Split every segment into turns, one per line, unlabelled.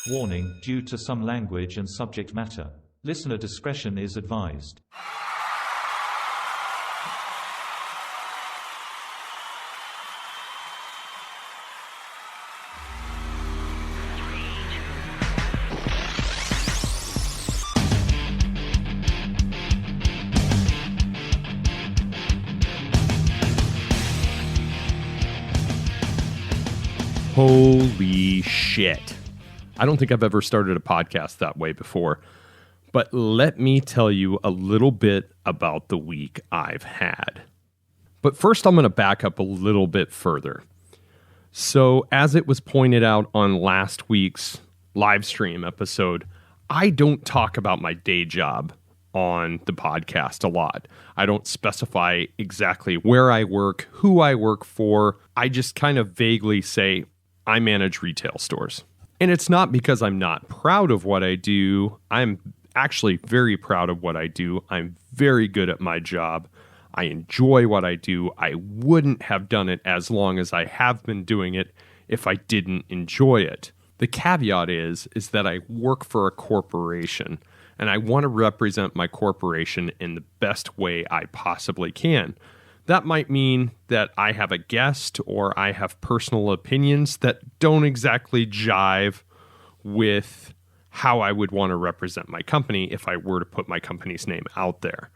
Warning, due to some language and subject matter, listener discretion is advised.
Holy shit. I don't think I've ever started a podcast that way before, but let me tell you a little bit about the week I've had. But first, I'm going to back up a little bit further. So, as it was pointed out on last week's live stream episode, I don't talk about my day job on the podcast a lot. I don't specify exactly where I work, who I work for. I just kind of vaguely say, I manage retail stores. And it's not because I'm not proud of what I do. I'm actually very proud of what I do. I'm very good at my job. I enjoy what I do. I wouldn't have done it as long as I have been doing it if I didn't enjoy it. The caveat is that I work for a corporation, and I want to represent my corporation in the best way I possibly can. That might mean that I have a guest or I have personal opinions that don't exactly jive with how I would want to represent my company if I were to put my company's name out there.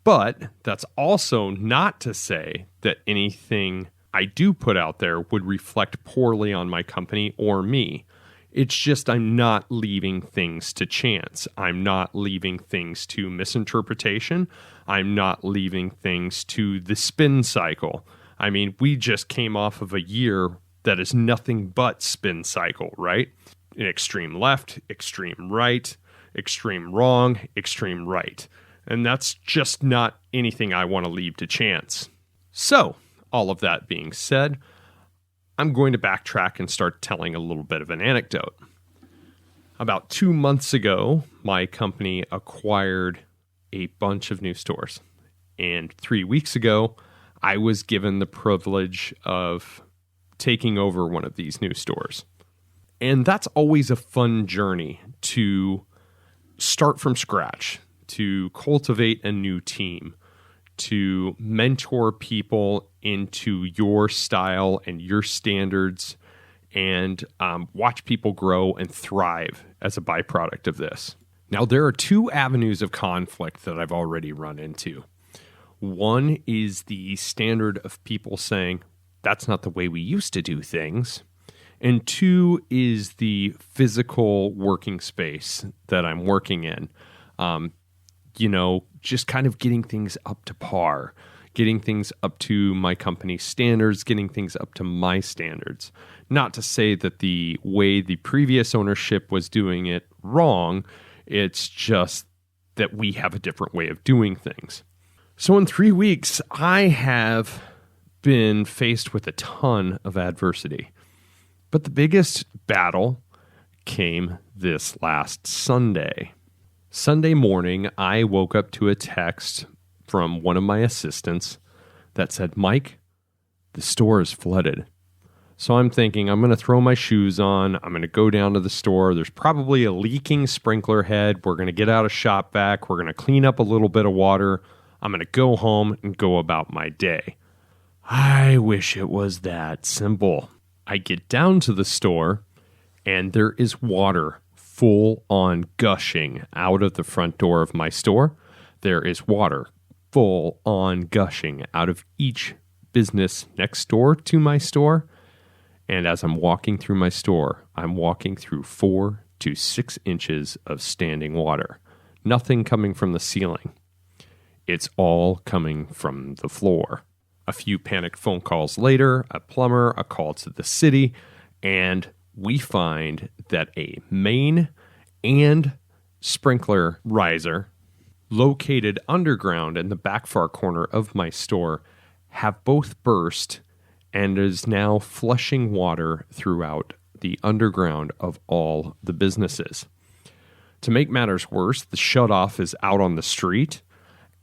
But that's also not to say that anything I do put out there would reflect poorly on my company or me. It's just I'm not leaving things to chance. I'm not leaving things to misinterpretation. I'm not leaving things to the spin cycle. I mean, we just came off of a year that is nothing but spin cycle, right? An extreme left, extreme right, extreme wrong, extreme right. And that's just not anything I want to leave to chance. So, all of that being said, I'm going to backtrack and start telling a little bit of an anecdote. About 2 months ago, my company acquired a bunch of new stores. And 3 weeks ago, I was given the privilege of taking over one of these new stores. And that's always a fun journey to start from scratch, to cultivate a new team, to mentor people into your style and your standards, and watch people grow and thrive as a byproduct of this. Now, there are two avenues of conflict that I've already run into. One is the standard of people saying, that's not the way we used to do things. And two is the physical working space that I'm working in. Just kind of getting things up to par, getting things up to my company's standards, getting things up to my standards. Not to say that the way the previous ownership was doing it wrong, it's just that we have a different way of doing things. So in 3 weeks, I have been faced with a ton of adversity. But the biggest battle came this last Sunday. Sunday morning, I woke up to a text from one of my assistants that said, Mike, the store is flooded. So I'm thinking, I'm going to throw my shoes on. I'm going to go down to the store. There's probably a leaking sprinkler head. We're going to get out a shop vac. We're going to clean up a little bit of water. I'm going to go home and go about my day. I wish it was that simple. I get down to the store, and there is water full on gushing out of the front door of my store. There is water full on gushing out of each business next door to my store. And as I'm walking through my store, I'm walking through 4 to 6 inches of standing water. Nothing coming from the ceiling. It's all coming from the floor. A few panicked phone calls later, a plumber, a call to the city, and we find that a main and sprinkler riser located underground in the back far corner of my store have both burst and is now flushing water throughout the underground of all the businesses. To make matters worse, the shutoff is out on the street,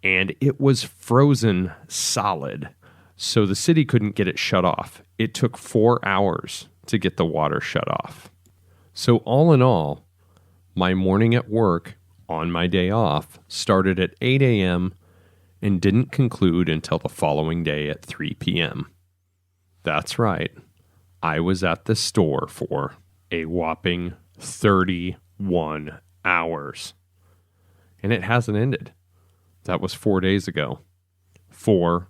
and it was frozen solid, so the city couldn't get it shut off. It took 4 hours to get the water shut off. So all in all, my morning at work on my day off started at 8 a.m. and didn't conclude until the following day at 3 p.m. That's right. I was at the store for a whopping 31 hours. And it hasn't ended. That was 4 days ago. 4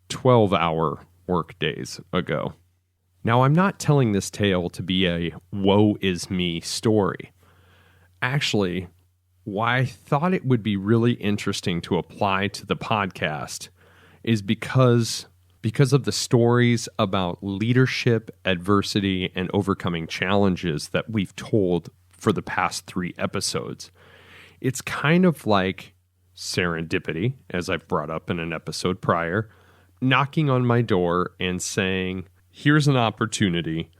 12-hour work days ago. Now, I'm not telling this tale to be a woe is me story. Actually, why I thought it would be really interesting to apply to the podcast is because of the stories about leadership, adversity, and overcoming challenges that we've told for the past 3 episodes. It's kind of like serendipity, as I've brought up in an episode prior, knocking on my door and saying, here's an opportunity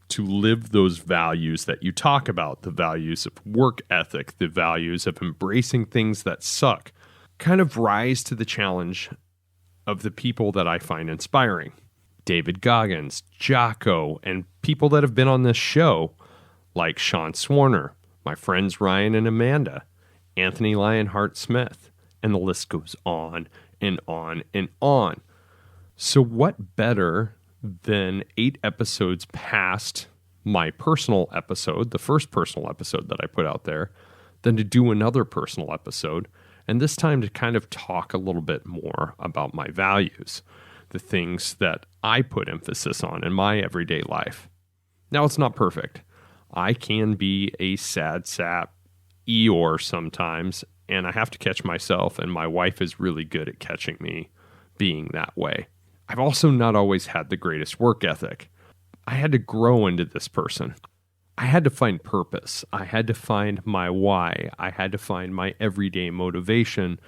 to live those values that you talk about, the values of work ethic, the values of embracing things that suck, kind of rise to the challenge of the people that I find inspiring. David Goggins, Jocko, and people that have been on this show, like Sean Swarner, my friends Ryan and Amanda, Anthony Lionheart Smith, and the list goes on and on and on. So what better than 8 episodes past my personal episode, the first personal episode that I put out there, than to do another personal episode, and this time to kind of talk a little bit more about my values, the things that I put emphasis on in my everyday life. Now, it's not perfect. I can be a sad sap Eeyore sometimes, and I have to catch myself, and my wife is really good at catching me being that way. I've also not always had the greatest work ethic. I had to grow into this person. I had to find purpose. I had to find my why. I had to find my everyday motivation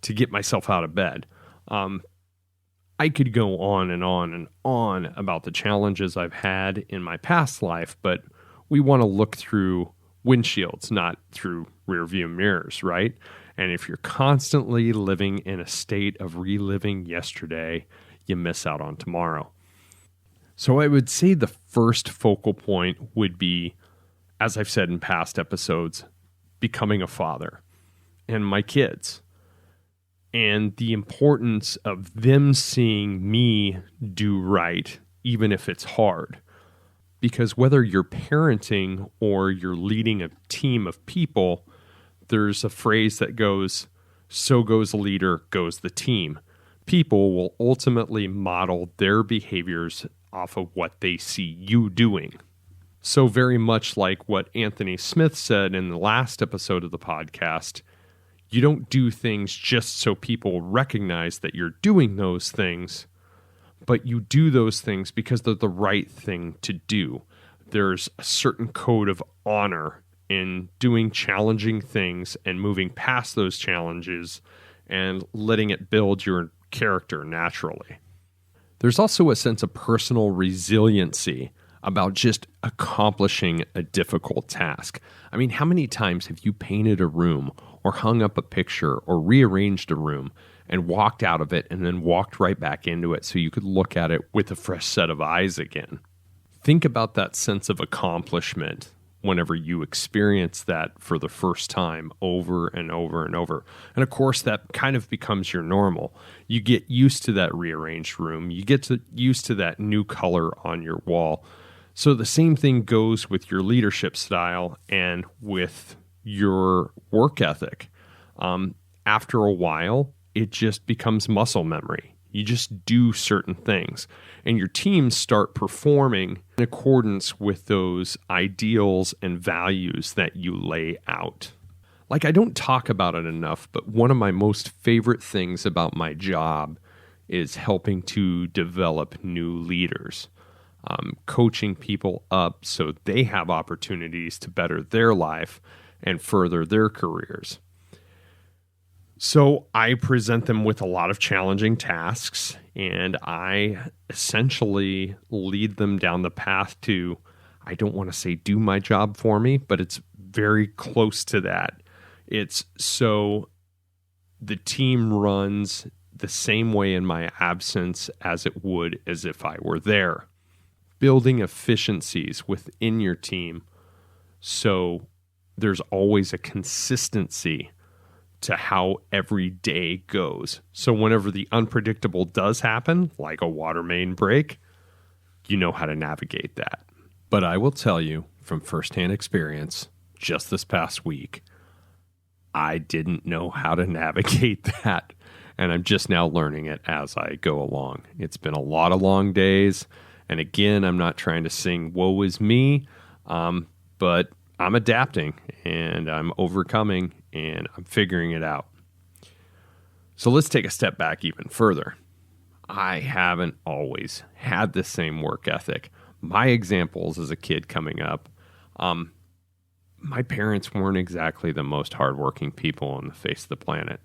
to get myself out of bed. I could go on and on and on about the challenges I've had in my past life, but we want to look through windshields, not through rearview mirrors, right? And if you're constantly living in a state of reliving yesterday, you miss out on tomorrow. So I would say the first focal point would be, as I've said in past episodes, becoming a father and my kids, and the importance of them seeing me do right, even if it's hard. Because whether you're parenting or you're leading a team of people, there's a phrase that goes, so goes a leader, goes the team. People will ultimately model their behaviors off of what they see you doing. So very much like what Anthony Smith said in the last episode of the podcast, you don't do things just so people recognize that you're doing those things, but you do those things because they're the right thing to do. There's a certain code of honor in doing challenging things and moving past those challenges and letting it build your character naturally. There's also a sense of personal resiliency about just accomplishing a difficult task. I mean, how many times have you painted a room or hung up a picture or rearranged a room and walked out of it and then walked right back into it so you could look at it with a fresh set of eyes again? Think about that sense of accomplishment whenever you experience that for the first time over and over and over. And of course, that kind of becomes your normal. You get used to that rearranged room. You get used to that new color on your wall. So the same thing goes with your leadership style and with your work ethic. After a while, it just becomes muscle memory. You just do certain things, and your teams start performing in accordance with those ideals and values that you lay out. Like, I don't talk about it enough, but one of my most favorite things about my job is helping to develop new leaders, coaching people up so they have opportunities to better their life and further their careers. So I present them with a lot of challenging tasks, and I essentially lead them down the path to, I don't want to say do my job for me, but it's very close to that. It's so the team runs the same way in my absence as it would as if I were there. Building efficiencies within your team So there's always a consistency to how every day goes. So whenever the unpredictable does happen, like a water main break, you know how to navigate that. But I will tell you from firsthand experience, just this past week, I didn't know how to navigate that. And I'm just now learning it as I go along. It's been a lot of long days. And again, I'm not trying to sing woe is me, but I'm adapting and I'm overcoming and I'm figuring it out. So let's take a step back even further. I haven't always had the same work ethic. My examples as a kid coming up, my parents weren't exactly the most hardworking people on the face of the planet.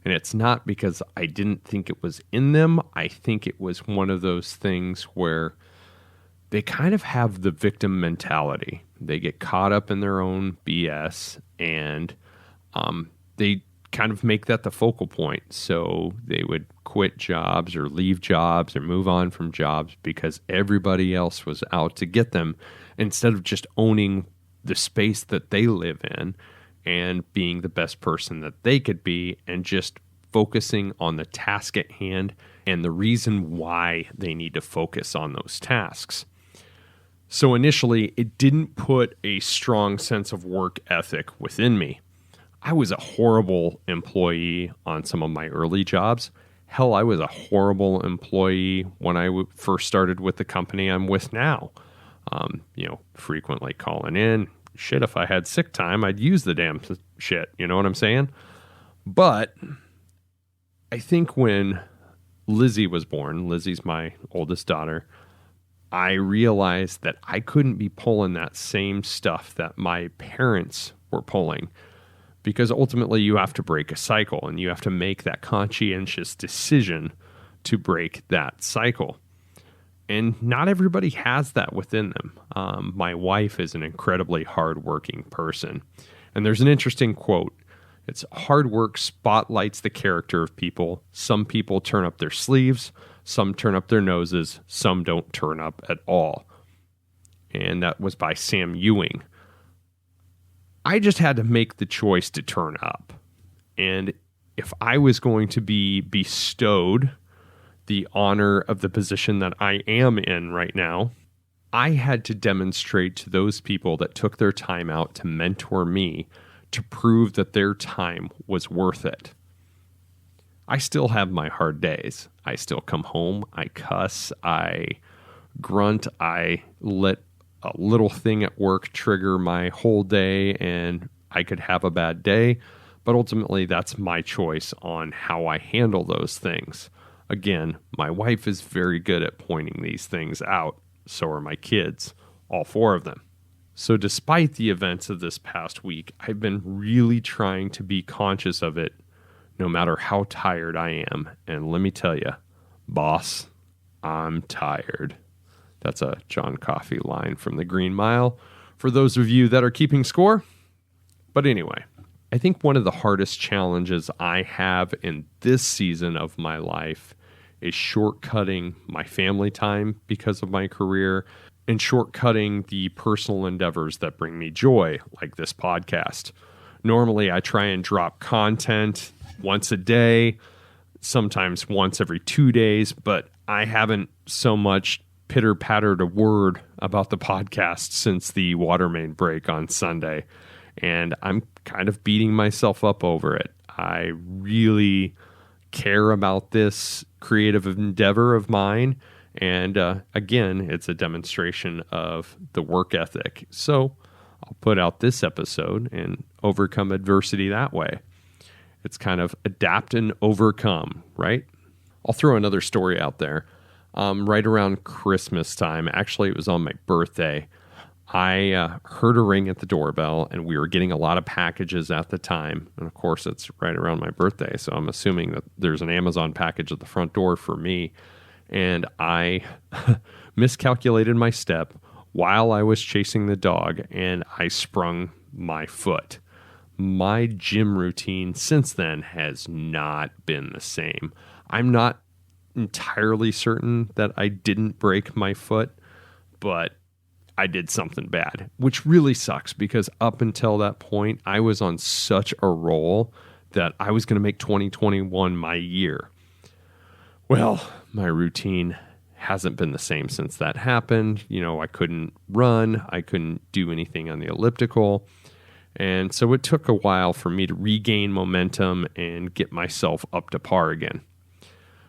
And it's not because I didn't think it was in them. I think it was one of those things where they kind of have the victim mentality. They get caught up in their own BS and they kind of make that the focal point. So they would quit jobs or leave jobs or move on from jobs because everybody else was out to get them instead of just owning the space that they live in and being the best person that they could be and just focusing on the task at hand and the reason why they need to focus on those tasks. So initially, it didn't put a strong sense of work ethic within me. I was a horrible employee on some of my early jobs. Hell, I was a horrible employee when I first started with the company I'm with now. Frequently calling in. Shit, if I had sick time, I'd use the damn shit. You know what I'm saying? But I think when Lizzie was born, Lizzie's my oldest daughter, I realized that I couldn't be pulling that same stuff that my parents were pulling. Because ultimately you have to break a cycle and you have to make that conscientious decision to break that cycle. And not everybody has that within them. My wife is an incredibly hardworking person. And there's an interesting quote. It's hard work spotlights the character of people. Some people turn up their sleeves, some turn up their noses, some don't turn up at all. And that was by Sam Ewing. I just had to make the choice to turn up. And if I was going to be bestowed the honor of the position that I am in right now, I had to demonstrate to those people that took their time out to mentor me to prove that their time was worth it. I still have my hard days. I still come home, I cuss, I grunt, I let a little thing at work trigger my whole day and I could have a bad day, but ultimately that's my choice on how I handle those things. Again, my wife is very good at pointing these things out. So are my kids, all 4 of them. So despite the events of this past week, I've been really trying to be conscious of it no matter how tired I am. And let me tell you, boss, I'm tired. That's a John Coffey line from the Green Mile for those of you that are keeping score. But anyway, I think one of the hardest challenges I have in this season of my life is shortcutting my family time because of my career and shortcutting the personal endeavors that bring me joy, like this podcast. Normally, I try and drop content once a day, sometimes once every 2 days, but I haven't so much pitter-pattered a word about the podcast since the water main break on Sunday, and I'm kind of beating myself up over it. I really care about this creative endeavor of mine, and again, it's a demonstration of the work ethic. So I'll put out this episode and overcome adversity that way. It's kind of adapt and overcome, right? I'll throw another story out there. Right around Christmas time, actually it was on my birthday, I heard a ring at the doorbell, and we were getting a lot of packages at the time. And of course, it's right around my birthday, so I'm assuming that there's an Amazon package at the front door for me. And I miscalculated my step while I was chasing the dog, and I sprung my foot. My gym routine since then has not been the same. I'm not entirely certain that I didn't break my foot, but I did something bad, which really sucks because up until that point, I was on such a roll that I was going to make 2021 my year. Well, my routine hasn't been the same since that happened. I couldn't run. I couldn't do anything on the elliptical. And so it took a while for me to regain momentum and get myself up to par again.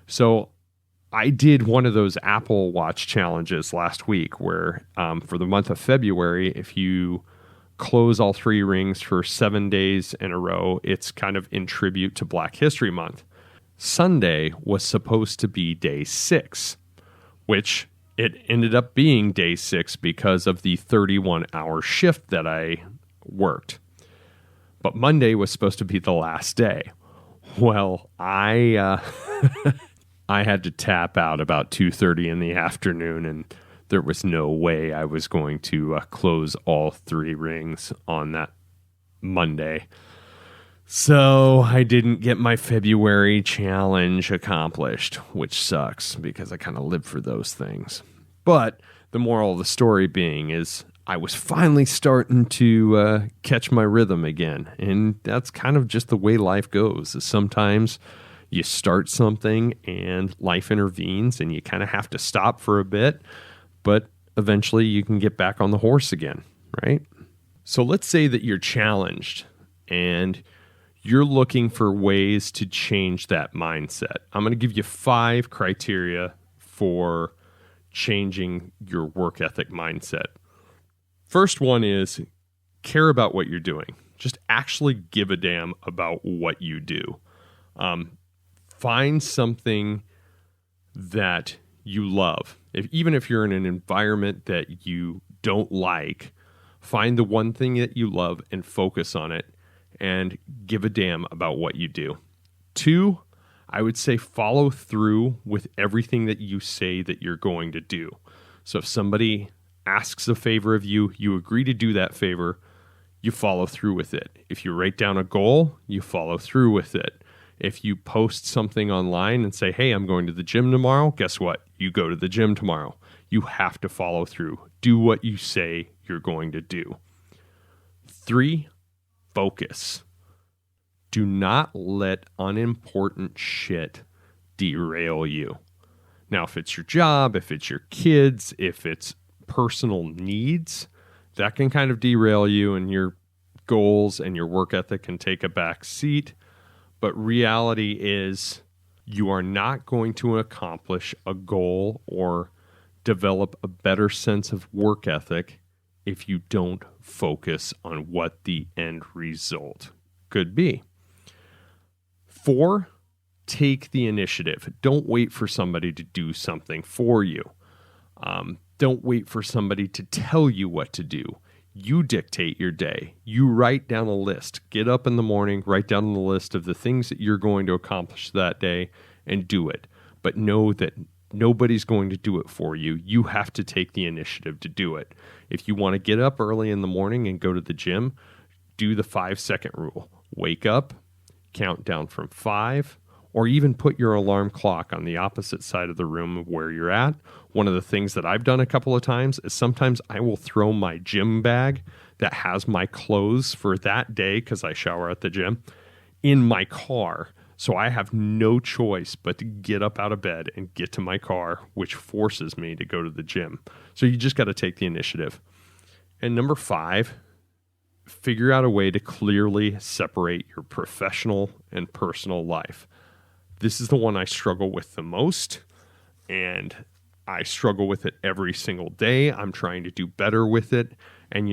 So I did one of those Apple Watch challenges last week where for the month of February, if you close all 3 rings for 7 days in a row, it's kind of in tribute to Black History Month. Sunday was supposed to be day 6, which it ended up being day 6 because of the 31-hour shift that I worked. But Monday was supposed to be the last day. Well, I had to tap out about 2:30 in the afternoon, and there was no way I was going to close all 3 rings on that Monday. So I didn't get my February challenge accomplished, which sucks because I kind of live for those things. But the moral of the story being is I was finally starting to catch my rhythm again. And that's kind of just the way life goes. Is sometimes you start something and life intervenes and you kind of have to stop for a bit, but eventually you can get back on the horse again, right? So let's say that you're challenged and you're looking for ways to change that mindset. I'm going to give you 5 criteria for changing your work ethic mindset. First one is care about what you're doing. Just actually give a damn about what you do. Find something that you love. Even if you're in an environment that you don't like, find the one thing that you love and focus on it and give a damn about what you do. 2, I would say follow through with everything that you say that you're going to do. So if somebody asks a favor of you, you agree to do that favor, you follow through with it. If you write down a goal, you follow through with it. If you post something online and say, hey, I'm going to the gym tomorrow, guess what? You go to the gym tomorrow. You have to follow through. Do what you say you're going to do. 3, focus. Do not let unimportant shit derail you. Now, if it's your job, if it's your kids, if it's personal needs, that can kind of derail you and your goals and your work ethic can take a back seat. But reality is you are not going to accomplish a goal or develop a better sense of work ethic if you don't focus on what the end result could be. 4, take the initiative. Don't wait for somebody to do something for you. Don't wait for somebody to tell you what to do. You dictate your day. You write down a list. Get up in the morning, write down the list of the things that you're going to accomplish that day and do it. But know that nobody's going to do it for you. You have to take the initiative to do it. If you want to get up early in the morning and go to the gym, do the 5-second rule. Wake up, count down from 5, or even put your alarm clock on the opposite side of the room of where you're at. One of the things that I've done a couple of times is sometimes I will throw my gym bag that has my clothes for that day, because I shower at the gym, in my car. So I have no choice but to get up out of bed and get to my car, which forces me to go to the gym. So you just got to take the initiative. And number 5, figure out a way to clearly separate your professional and personal life. This is the one I struggle with the most, and I struggle with it every single day. I'm trying to do better with it. And,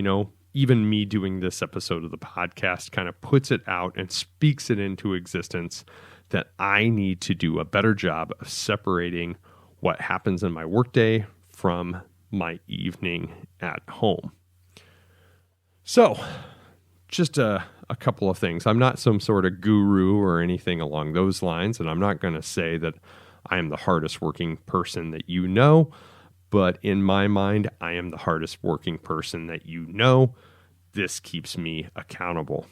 even me doing this episode of the podcast kind of puts it out and speaks it into existence that I need to do a better job of separating what happens in my workday from my evening at home. So, just a couple of things. I'm not some sort of guru or anything along those lines, and I'm not going to say that I am the hardest working person that you know, but in my mind, I am the hardest working person that you know. This keeps me accountable.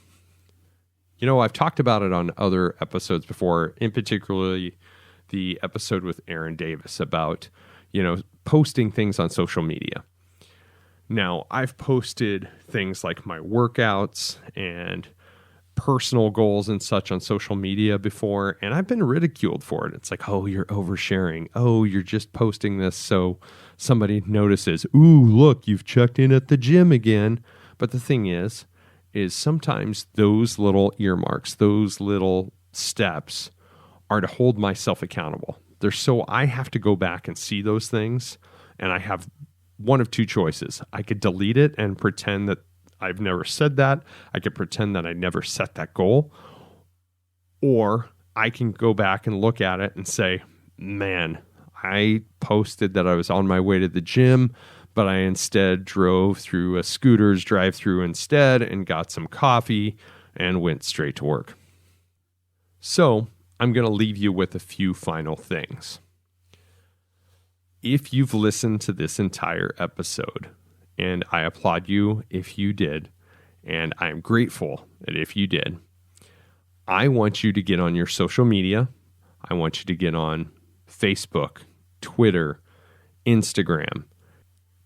I've talked about it on other episodes before, in particularly the episode with Aaron Davis about, posting things on social media. Now, I've posted things like my workouts and personal goals and such on social media before, and I've been ridiculed for it. It's like, oh, you're oversharing. Oh, you're just posting this so somebody notices. Ooh, look, you've checked in at the gym again. But the thing is sometimes those little earmarks, those little steps are to hold myself accountable. I have to go back and see those things, and I have one of two choices. I could delete it and pretend that I've never said that. I could pretend that I never set that goal. Or I can go back and look at it and say, man, I posted that I was on my way to the gym, but I instead drove through a Scooter's drive-through instead and got some coffee and went straight to work. So I'm going to leave you with a few final things. If you've listened to this entire episode, and I applaud you if you did, and I'm grateful that if you did, I want you to get on your social media. I want you to get on Facebook, Twitter, Instagram.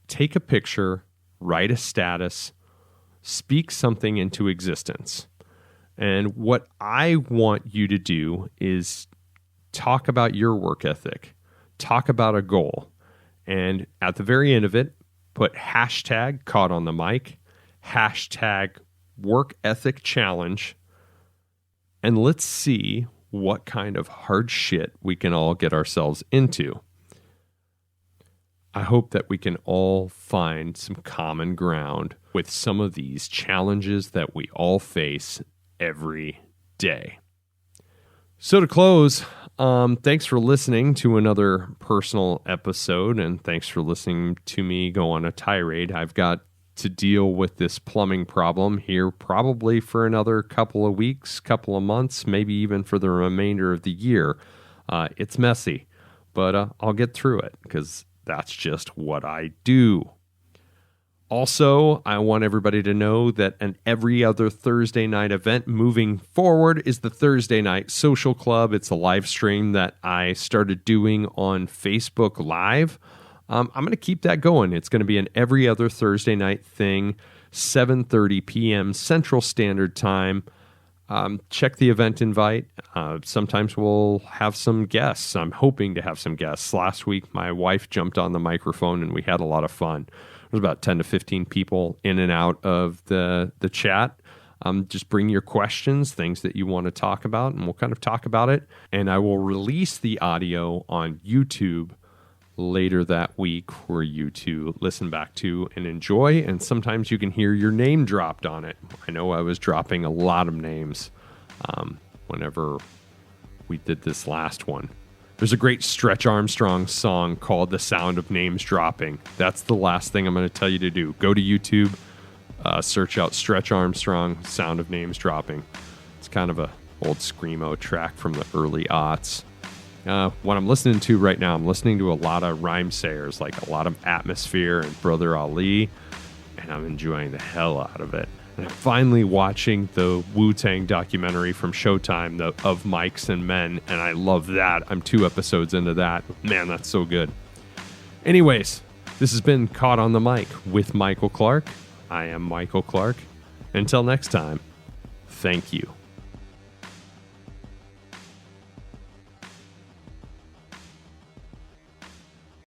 Take a picture, write a status, speak something into existence. And what I want you to do is talk about your work ethic, talk about a goal, and at the very end of it, put hashtag caught on the mic, hashtag work ethic challenge, and let's see what kind of hard shit we can all get ourselves into. I hope that we can all find some common ground with some of these challenges that we all face every day. So to close, thanks for listening to another personal episode, and thanks for listening to me go on a tirade. I've got to deal with this plumbing problem here probably for another couple of weeks, couple of months, maybe even for the remainder of the year. It's messy, but I'll get through it because that's just what I do. Also, I want everybody to know that an every other Thursday night event moving forward is the Thursday Night Social Club. It's a live stream that I started doing on Facebook Live. I'm going to keep that going. It's going to be an every other Thursday night thing, 7:30 p.m. Central Standard Time. Check the event invite. Sometimes we'll have some guests. I'm hoping to have some guests. Last week, my wife jumped on the microphone and we had a lot of fun. There's about 10 to 15 people in and out of the chat. Just bring your questions, things that you want to talk about, and we'll kind of talk about it. And I will release the audio on YouTube later that week for you to listen back to and enjoy. And sometimes you can hear your name dropped on it. I know I was dropping a lot of names whenever we did this last one. There's a great Stretch Armstrong song called The Sound of Names Dropping. That's the last thing I'm going to tell you to do. Go to YouTube, search out Stretch Armstrong, Sound of Names Dropping. It's kind of a old screamo track from the early aughts. What I'm listening to right now, I'm listening to a lot of rhyme sayers, like a lot of Atmosphere and Brother Ali, and I'm enjoying the hell out of it. And I'm finally watching the Wu-Tang documentary from Showtime, of Mics and Men, and I love that. I'm 2 episodes into that. Man, that's so good. Anyways, this has been Caught on the Mic with Michael Clark. I am Michael Clark. Until next time, thank you.